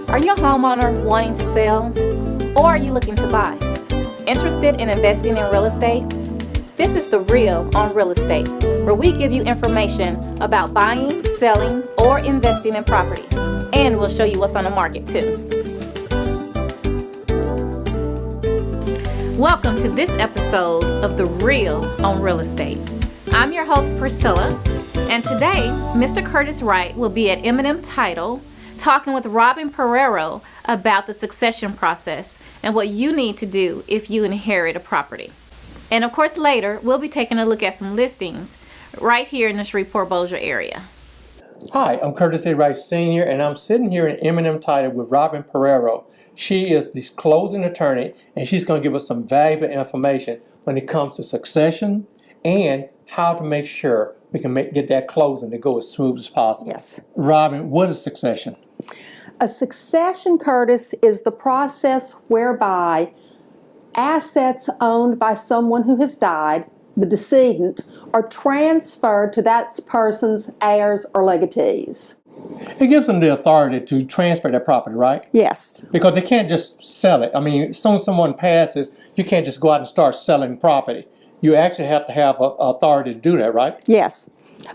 Are you a homeowner wanting to sell? Or are you looking to buy? Interested in investing in real estate? This is The Real on Real Estate, where we give you information about buying, selling, or investing in property. And we'll show you what's on the market too. Welcome to this episode of The Real on Real Estate. I'm your host, Priscilla, and today, Mr. Curtis Wright will be at Eminent Title talking with Robin Perrero about the succession process and what you need to do if you inherit a property. And of course, later, we'll be taking a look at some listings right here in the Shreveport-Bossier area. Hi, I'm Curtis A. Wright Sr., and I'm sitting here in Eminent Title with Robin Perrero. She is the closing attorney, and she's going to give us some valuable information when it comes to succession and how to make sure we can get that closing to go as smooth as possible. Yes. Robin, what is succession? A succession, Curtis, is the process whereby assets owned by someone who has died, the decedent, are transferred to that person's heirs or legatees. It gives them the authority to transfer their property, right? Yes. Because they can't just sell it. I mean, as soon as someone passes, you can't just go out and start selling property. You actually have to have authority to do that, right? Yes.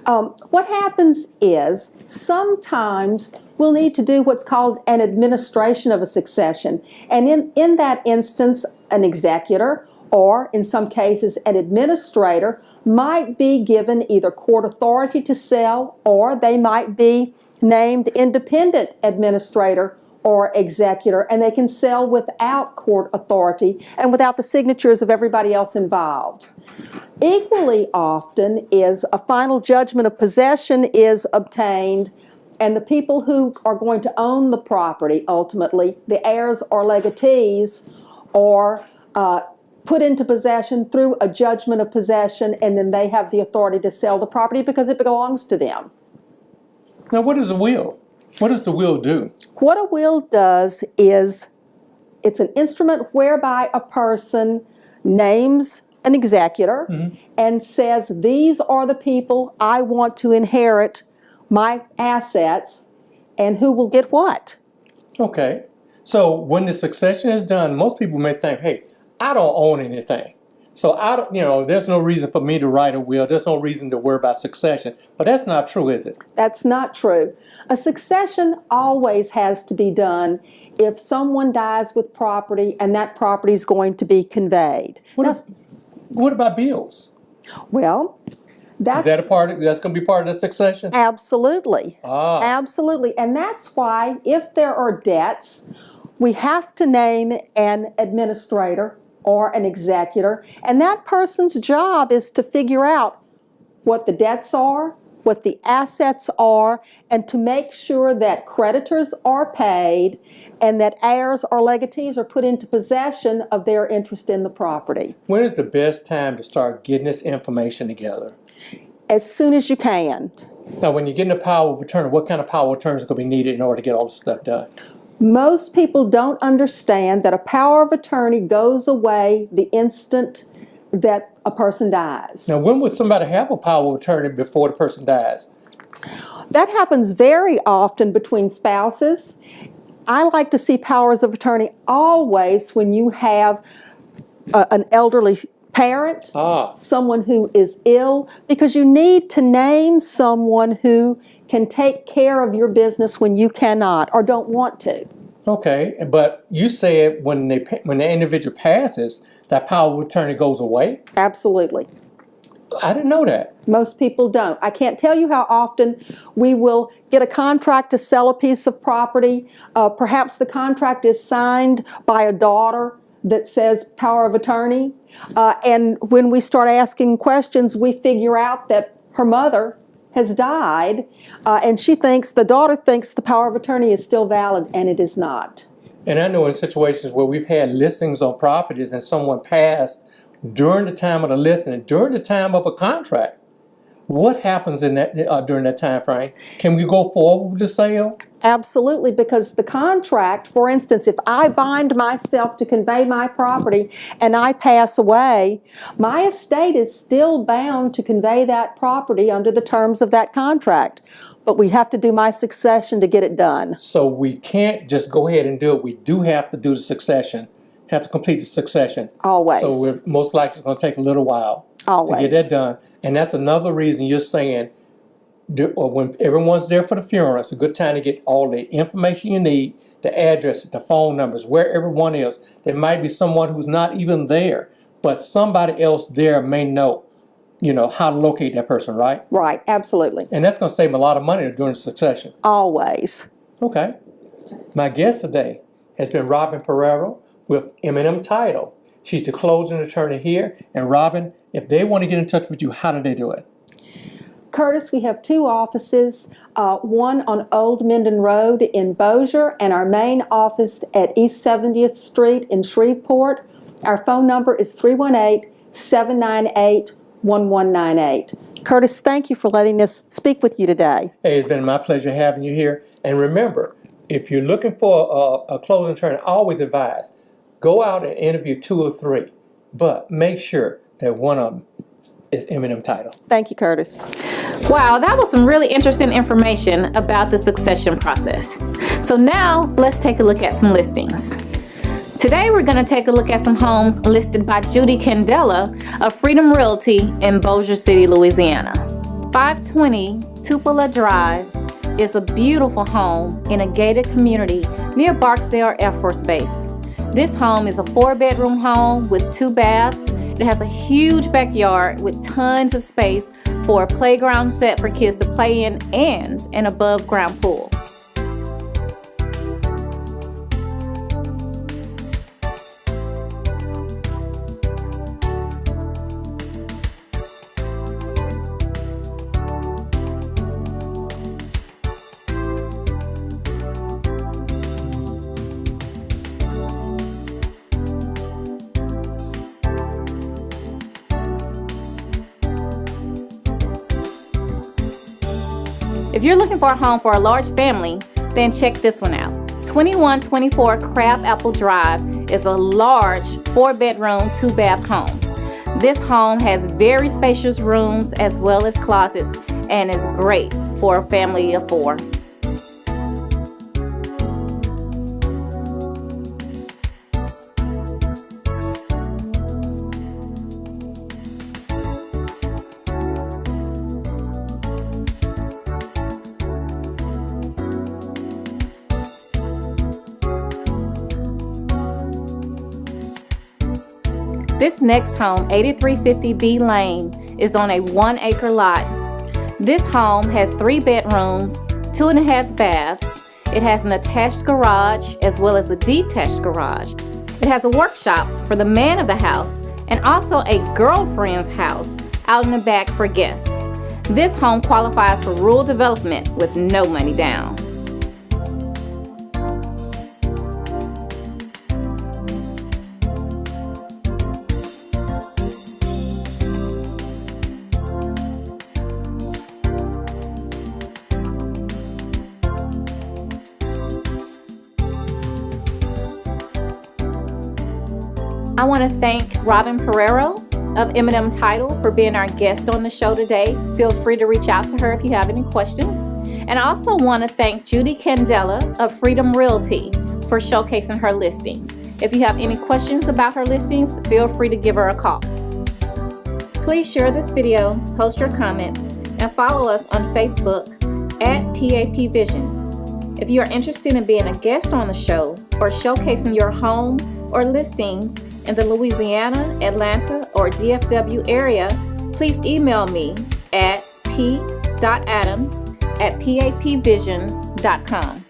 What happens is sometimes we'll need to do what's called an administration of a succession. And in that instance, an executor or, in some cases, an administrator might be given either court authority to sell, or they might be named independent administrator or executor, and they can sell without court authority and without the signatures of everybody else involved. Equally often is a final judgment of possession is obtained, and the people who are going to own the property, ultimately, the heirs or legatees, are put into possession through a judgment of possession, and then they have the authority to sell the property because it belongs to them. Now, what is a will? What does the will do? What a will does is it's an instrument whereby a person names an executor and says, these are the people I want to inherit my assets, and who will get what. Okay. So when the succession is done, most people may think, hey, I don't own anything. So there's no reason for me to write a will. There's no reason to worry about succession. But that's not true, is it? That's not true. A succession always has to be done if someone dies with property and that property is going to be conveyed. What about bills? Well, that's going to be part of the succession? Absolutely. Absolutely. And that's why if there are debts, we have to name an administrator or an executor, and that person's job is to figure out what the debts are, what the assets are, and to make sure that creditors are paid and that heirs or legatees are put into possession of their interest in the property. When is the best time to start getting this information together? As soon as you can. Now, when you're getting a power of attorney, what kind of power of attorney is going to be needed in order to get all this stuff done? Most people don't understand that a power of attorney goes away the instant that a person dies. Now, when would somebody have a power of attorney before the person dies? That happens very often between spouses. I like to see powers of attorney always when you have an elderly parent, someone who is ill, because you need to name someone who can take care of your business when you cannot or don't want to. Okay, but you said when the individual passes, that power of attorney goes away? Absolutely. I didn't know that. Most people don't. I can't tell you how often we will get a contract to sell a piece of property. Perhaps the contract is signed by a daughter that says power of attorney. And when we start asking questions, we figure out that her mother has died, and the daughter thinks the power of attorney is still valid, and it is not. And I know in situations where we've had listings on properties and someone passed during the time of the listing, during the time of a contract. What happens in that during that time frame? Can we go forward with the sale? Absolutely, because the contract, for instance, if I bind myself to convey my property and I pass away, my estate is still bound to convey that property under the terms of that contract. but we have to do my succession to get it done. So we can't just go ahead and do it. We do have to do the succession, have to complete the succession. Always. So we're most likely going to take a little while Always. to get that done. And that's another reason you're saying, when everyone's there for the funeral, it's a good time to get all the information you need, the addresses, the phone numbers, where everyone is. There might be someone who's not even there, but somebody else there may know, how to locate that person, right? Right, absolutely. And that's going to save them a lot of money during the succession. Always. Okay. My guest today has been Robin Perrero with M&M Title. She's the closing attorney here. And Robin, if they want to get in touch with you, how do they do it? Curtis, we have 2 offices, one on Old Minden Road in Bossier and our main office at East 70th Street in Shreveport. Our phone number is 318-798-1198. Curtis, thank you for letting us speak with you today. Hey, it's been my pleasure having you here. And remember, if you're looking for a closing attorney, I always advise, go out and interview 2 or 3, but make sure that one of them is M&M Title. Thank you, Curtis. Wow, that was some really interesting information about the succession process. So now let's take a look at some listings. Today we're going to take a look at some homes listed by Judy Candella of Freedom Realty in Bossier City, Louisiana. 520 Tupelo Drive is a beautiful home in a gated community near Barksdale Air Force Base. This home is a 4-bedroom home with 2 baths. It has a huge backyard with tons of space for a playground set for kids to play in and an above-ground pool. If you're looking for a home for a large family, then check this one out. 2124 Crab Apple Drive is a large 4-bedroom, 2-bath home. This home has very spacious rooms as well as closets and is great for a family of 4. This next home, 8350 B Lane, is on a 1-acre lot. This home has 3 bedrooms, 2.5 baths. It has an attached garage as well as a detached garage. It has a workshop for the man of the house and also a girlfriend's house out in the back for guests. This home qualifies for rural development with no money down. I want to thank Robin Perrero of M&M Title for being our guest on the show today. Feel free to reach out to her if you have any questions. And I also want to thank Judy Candella of Freedom Realty for showcasing her listings. If you have any questions about her listings, feel free to give her a call. Please share this video, post your comments, and follow us on Facebook at PAP Visions. If you are interested in being a guest on the show or showcasing your home or listings in the Louisiana, Atlanta, or DFW area, please email me at p.adams@papvisions.com.